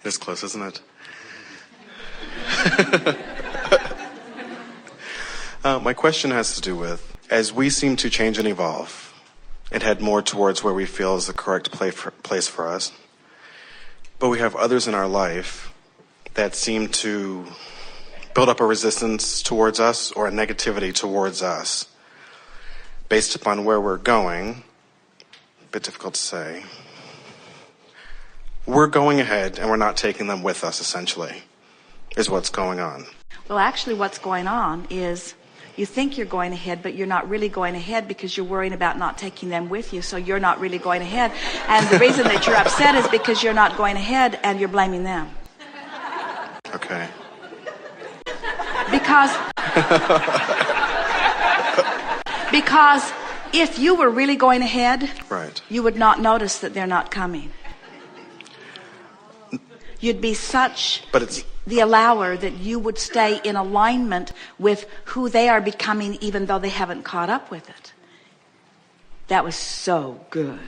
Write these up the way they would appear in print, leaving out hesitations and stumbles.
It is close, isn't it? My question has to do with, as we seem to change and evolve and head more towards where we feel is the correct place for us, but we have others in our life that seem to build up a resistance towards us or a negativity towards us based upon where we're going. A bit difficult to say. We're going ahead and we're not taking them with us, essentially, is what's going on. Well, actually what's going on is you think you're going ahead, but you're not really going ahead because you're worrying about not taking them with you, so you're not really going ahead. And the reason that you're upset is because you're not going ahead and you're blaming them. Okay. Because if you were really going ahead, right, you would not notice that they're not coming. You'd be such the allower that you would stay in alignment with who they are becoming, even though they haven't caught up with it. That was so good.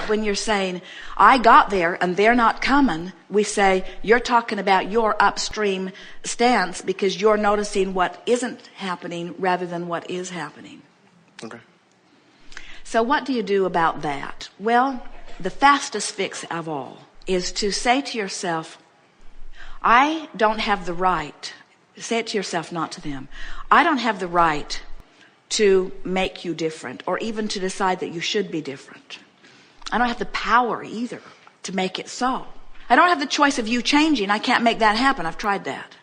When you're saying, I got there and they're not coming, we say, you're talking about your upstream stance because you're noticing what isn't happening rather than what is happening. Okay. So what do you do about that? Well, the fastest fix of all is to say to yourself, I don't have the right, say it to yourself, not to them, I don't have the right to make you different or even to decide that you should be different. I don't have the power either to make it so. I don't have the choice of you changing. I can't make that happen. I've tried that.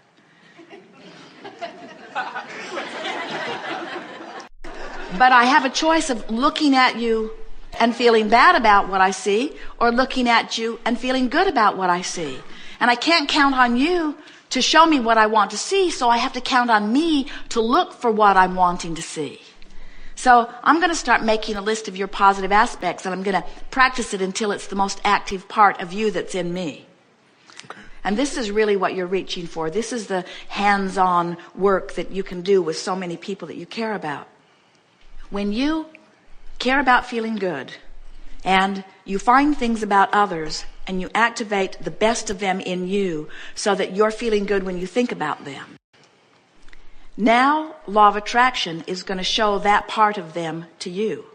But I have a choice of looking at you and feeling bad about what I see, or looking at you and feeling good about what I see. And I can't count on you to show me what I want to see, so I have to count on me to look for what I'm wanting to see. So I'm going to start making a list of your positive aspects, and I'm going to practice it until it's the most active part of you that's in me. Okay. And this is really what you're reaching for. This is the hands-on work that you can do with so many people that you care about. When you care about feeling good, and you find things about others, and you activate the best of them in you so that you're feeling good when you think about them. Now, law of attraction is going to show that part of them to you.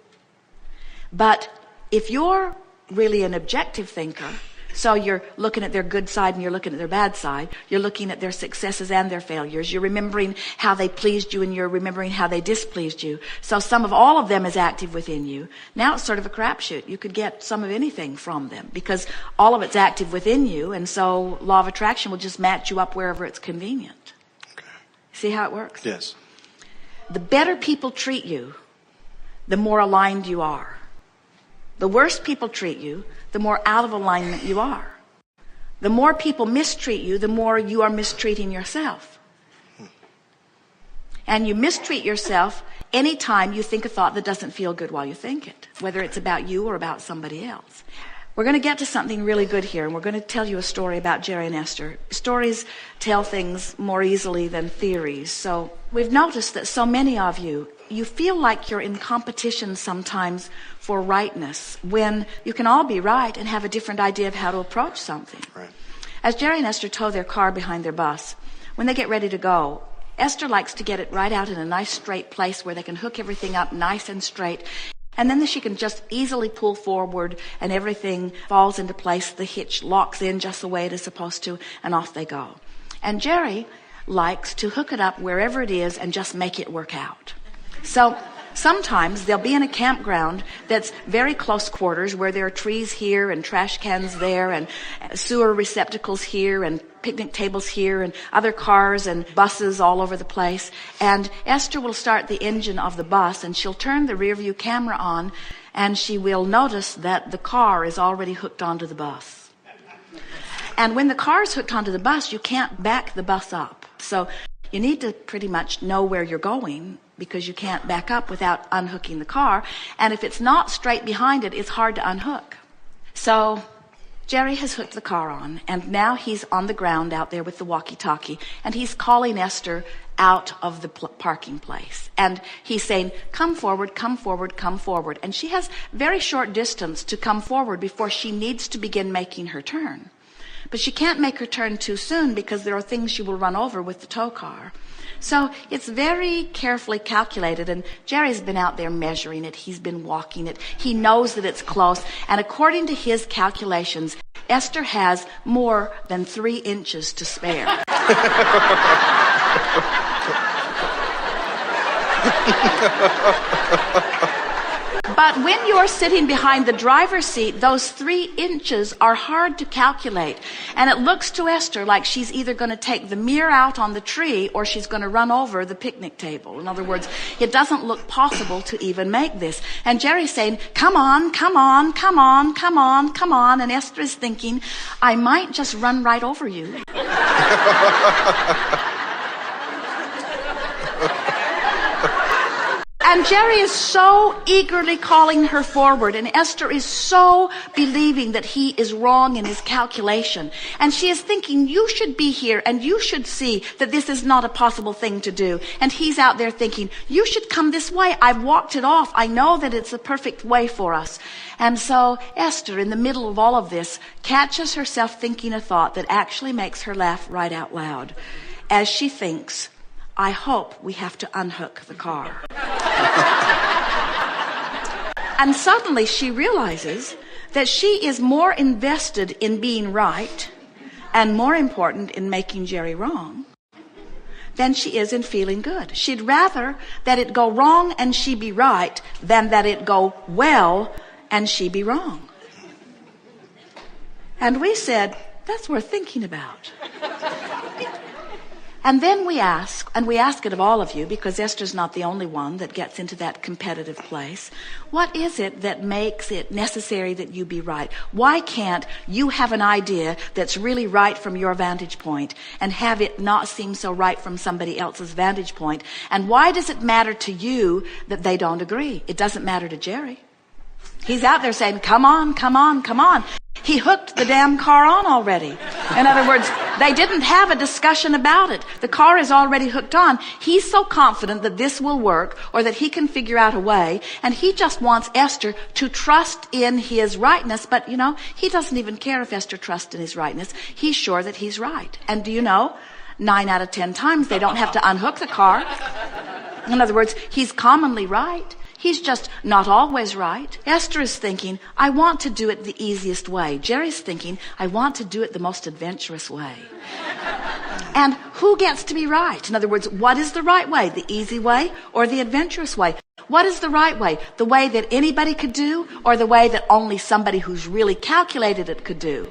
But if you're really an objective thinker, so you're looking at their good side and you're looking at their bad side, you're looking at their successes and their failures, you're remembering how they pleased you and you're remembering how they displeased you. So some of all of them is active within you. Now it's sort of a crapshoot. You could get some of anything from them because all of it's active within you, and so law of attraction will just match you up wherever it's convenient. Okay. See how it works? Yes. The better people treat you, the more aligned you are. The worse people treat you, the more out of alignment you are. The more people mistreat you, the more you are mistreating yourself. And you mistreat yourself anytime you think a thought that doesn't feel good while you think it, whether it's about you or about somebody else. We're going to get to something really good here, and we're going to tell you a story about Jerry and Esther. Stories tell things more easily than theories. So we've noticed that so many of you feel like you're in competition sometimes for rightness, when you can all be right and have a different idea of how to approach something. Right. As Jerry and Esther tow their car behind their bus, when they get ready to go, Esther likes to get it right out in a nice straight place where they can hook everything up nice and straight. And then she can just easily pull forward and everything falls into place. The hitch locks in just the way it is supposed to, and off they go. And Jerry likes to hook it up wherever it is and just make it work out. So sometimes they'll be in a campground that's very close quarters, where there are trees here and trash cans there and sewer receptacles here and picnic tables here and other cars and buses all over the place. And Esther will start the engine of the bus, and she'll turn the rear view camera on, and she will notice that the car is already hooked onto the bus. And when the car is hooked onto the bus, you can't back the bus up. So you need to pretty much know where you're going, because you can't back up without unhooking the car. And if it's not straight behind it, it's hard to unhook. So Jerry has hooked the car on, and now he's on the ground out there with the walkie-talkie, and he's calling Esther out of the parking place. And he's saying, come forward, come forward, come forward. And she has very short distance to come forward before she needs to begin making her turn. But she can't make her turn too soon because there are things she will run over with the tow car. So it's very carefully calculated, and Jerry's been out there measuring it. He's been walking it. He knows that it's close. And according to his calculations, Esther has more than 3 inches to spare. But when you're sitting behind the driver's seat, those 3 inches are hard to calculate. And it looks to Esther like she's either going to take the mirror out on the tree or she's going to run over the picnic table. In other words, it doesn't look possible to even make this. And Jerry's saying, come on, come on, come on, come on, come on. And Esther is thinking, I might just run right over you. And Jerry is so eagerly calling her forward, and Esther is so believing that he is wrong in his calculation. And she is thinking, you should be here, and you should see that this is not a possible thing to do. And he's out there thinking, you should come this way. I've walked it off. I know that it's the perfect way for us. And so Esther, in the middle of all of this, catches herself thinking a thought that actually makes her laugh right out loud. As she thinks, I hope we have to unhook the car. And suddenly she realizes that she is more invested in being right and more important in making Jerry wrong than she is in feeling good. She'd rather that it go wrong and she be right than that it go well and she be wrong. And we said, that's worth thinking about. And then we ask it of all of you, because Esther's not the only one that gets into that competitive place. What is it that makes it necessary that you be right? Why can't you have an idea that's really right from your vantage point and have it not seem so right from somebody else's vantage point? And why does it matter to you that they don't agree? It doesn't matter to Jerry. He's out there saying, come on, come on, come on. He hooked the damn car on already. In other words, they didn't have a discussion about it. The car is already hooked on. He's so confident that this will work or that he can figure out a way, and he just wants Esther to trust in his rightness. But, he doesn't even care if Esther trusts in his rightness. He's sure that he's right. And do you know, 9 out of 10 times they don't have to unhook the car. In other words, he's commonly right. He's just not always right. Esther is thinking, I want to do it the easiest way. Jerry's thinking, I want to do it the most adventurous way. And who gets to be right? In other words, what is the right way? The easy way or the adventurous way? What is the right way? The way that anybody could do or the way that only somebody who's really calculated it could do?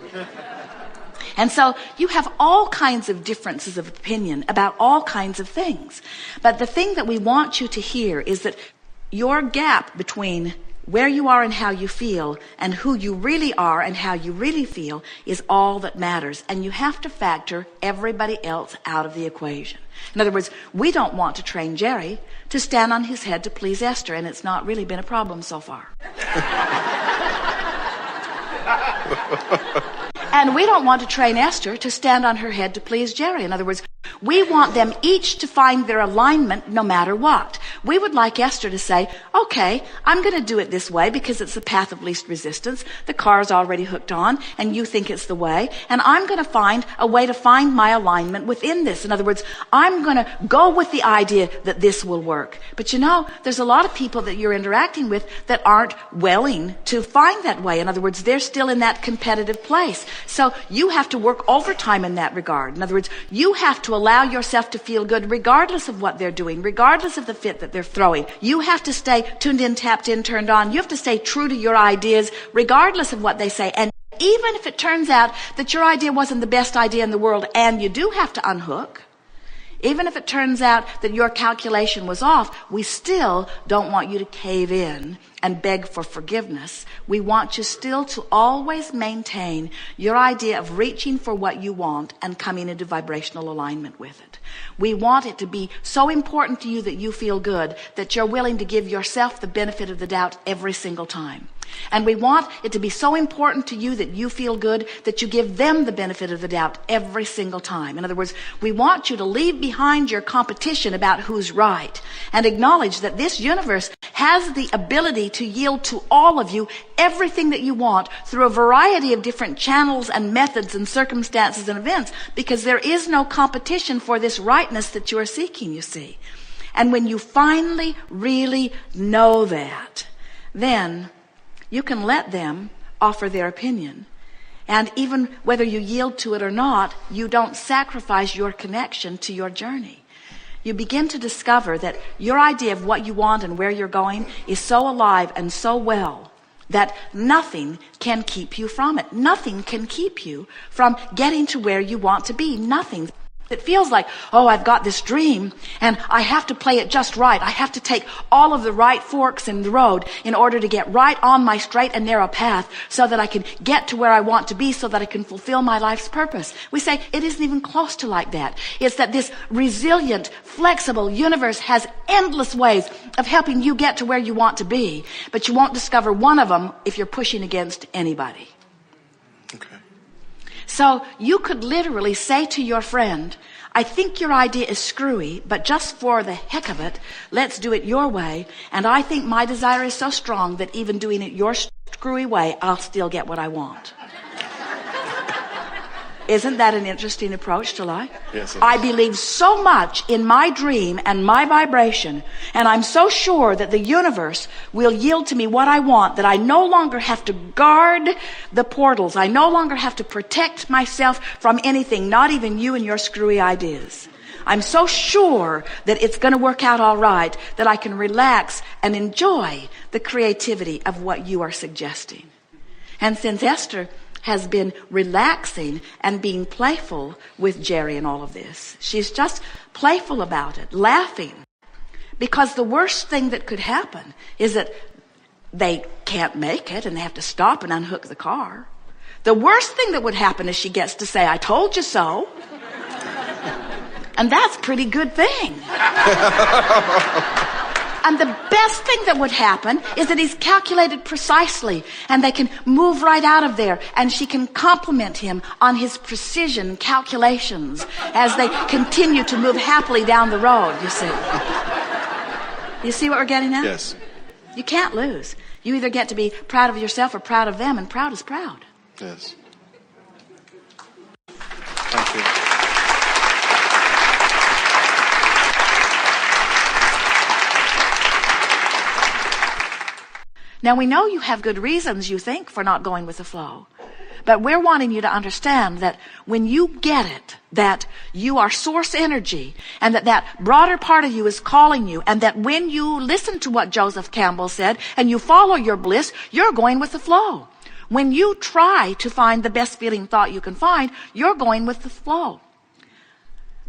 And so you have all kinds of differences of opinion about all kinds of things. But the thing that we want you to hear is that your gap between where you are and how you feel and who you really are and how you really feel is all that matters. And you have to factor everybody else out of the equation. In other words, we don't want to train Jerry to stand on his head to please Esther, and it's not really been a problem so far. And we don't want to train Esther to stand on her head to please Jerry. In other words, we want them each to find their alignment no matter what. We would like Esther to say, okay, I'm going to do it this way because it's the path of least resistance. The car's already hooked on and you think it's the way. And I'm going to find a way to find my alignment within this. In other words, I'm going to go with the idea that this will work. But there's a lot of people that you're interacting with that aren't willing to find that way. In other words, they're still in that competitive place. So you have to work overtime in that regard. In other words, you have to allow yourself to feel good regardless of what they're doing, regardless of the fit that they're throwing. You have to stay tuned in, tapped in, turned on. You have to stay true to your ideas regardless of what they say. And even if it turns out that your idea wasn't the best idea in the world and you do have to unhook, even if it turns out that your calculation was off, we still don't want you to cave in and beg for forgiveness. We want you still to always maintain your idea of reaching for what you want and coming into vibrational alignment with it. We want it to be so important to you that you feel good, that you're willing to give yourself the benefit of the doubt every single time. And we want it to be so important to you that you feel good that you give them the benefit of the doubt every single time. In other words, we want you to leave behind your competition about who's right and acknowledge that this universe has the ability to yield to all of you everything that you want through a variety of different channels and methods and circumstances and events, because there is no competition for this rightness that you are seeking, you see. And when you finally really know that, then you can let them offer their opinion. And even whether you yield to it or not, you don't sacrifice your connection to your journey. You begin to discover that your idea of what you want and where you're going is so alive and so well that nothing can keep you from it. Nothing can keep you from getting to where you want to be. Nothing. It feels like, oh, I've got this dream and I have to play it just right. I have to take all of the right forks in the road in order to get right on my straight and narrow path so that I can get to where I want to be, so that I can fulfill my life's purpose. We say it isn't even close to like that. It's that this resilient, flexible universe has endless ways of helping you get to where you want to be, but you won't discover one of them if you're pushing against anybody. Okay. So you could literally say to your friend, I think your idea is screwy, but just for the heck of it, let's do it your way. And I think my desire is so strong that even doing it your screwy way, I'll still get what I want. Isn't that an interesting approach to life? Yes, it is. I believe so much in my dream and my vibration, and I'm so sure that the universe will yield to me what I want, that I no longer have to guard the portals. I no longer have to protect myself from anything, not even you and your screwy ideas. I'm so sure that it's going to work out all right that I can relax and enjoy the creativity of what you are suggesting. And since Esther has been relaxing and being playful with Jerry and all of this, she's just playful about it, laughing. Because the worst thing that could happen is that they can't make it and they have to stop and unhook the car. The worst thing that would happen is she gets to say, I told you so. And that's a pretty good thing. And the best thing that would happen is that he's calculated precisely and they can move right out of there, and she can compliment him on his precision calculations as they continue to move happily down the road, you see. You see what we're getting at? Yes. You can't lose. You either get to be proud of yourself or proud of them, and proud is proud. Yes. Thank you. Now, we know you have good reasons, you think, for not going with the flow. But we're wanting you to understand that when you get it, that you are source energy, and that broader part of you is calling you, and that when you listen to what Joseph Campbell said, and you follow your bliss, you're going with the flow. When you try to find the best feeling thought you can find, you're going with the flow.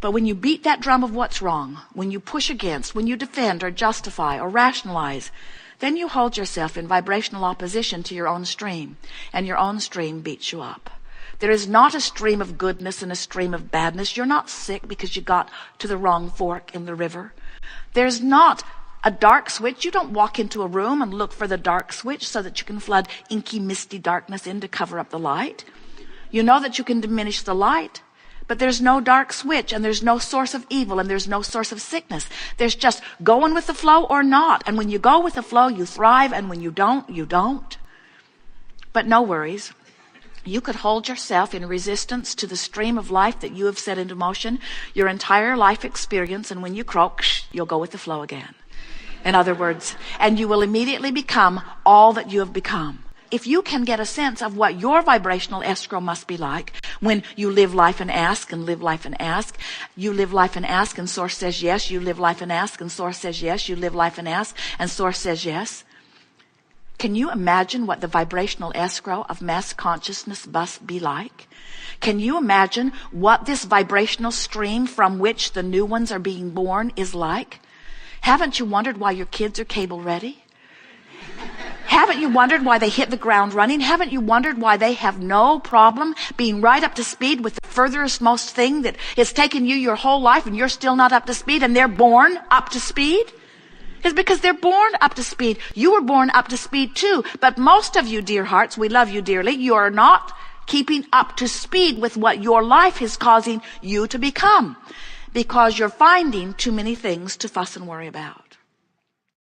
But when you beat that drum of what's wrong, when you push against, when you defend or justify or rationalize, then you hold yourself in vibrational opposition to your own stream, and your own stream beats you up. There is not a stream of goodness and a stream of badness. You're not sick because you got to the wrong fork in the river. There's not a dark switch. You don't walk into a room and look for the dark switch so that you can flood inky, misty darkness in to cover up the light. You know that you can diminish the light, but there's no dark switch, and there's no source of evil, and there's no source of sickness. There's just going with the flow or not. And when you go with the flow, you thrive, and when you don't, you don't. But no worries. You could hold yourself in resistance to the stream of life that you have set into motion your entire life experience, and when you croak, you'll go with the flow again. In other words, and you will immediately become all that you have become. If you can get a sense of what your vibrational escrow must be like when you live life and ask and live life and ask, you live life and ask and source says yes, you live life and ask and source says yes, you live life and ask and source says yes. Can you imagine what the vibrational escrow of mass consciousness must be like? Can you imagine what this vibrational stream from which the new ones are being born is like? Haven't you wondered why your kids are cable ready? Haven't you wondered why they hit the ground running? Haven't you wondered why they have no problem being right up to speed with the furthest most thing that has taken you your whole life, and you're still not up to speed, and they're born up to speed? is because they're born up to speed. You were born up to speed too. But most of you, dear hearts, we love you dearly, you are not keeping up to speed with what your life is causing you to become, because you're finding too many things to fuss and worry about.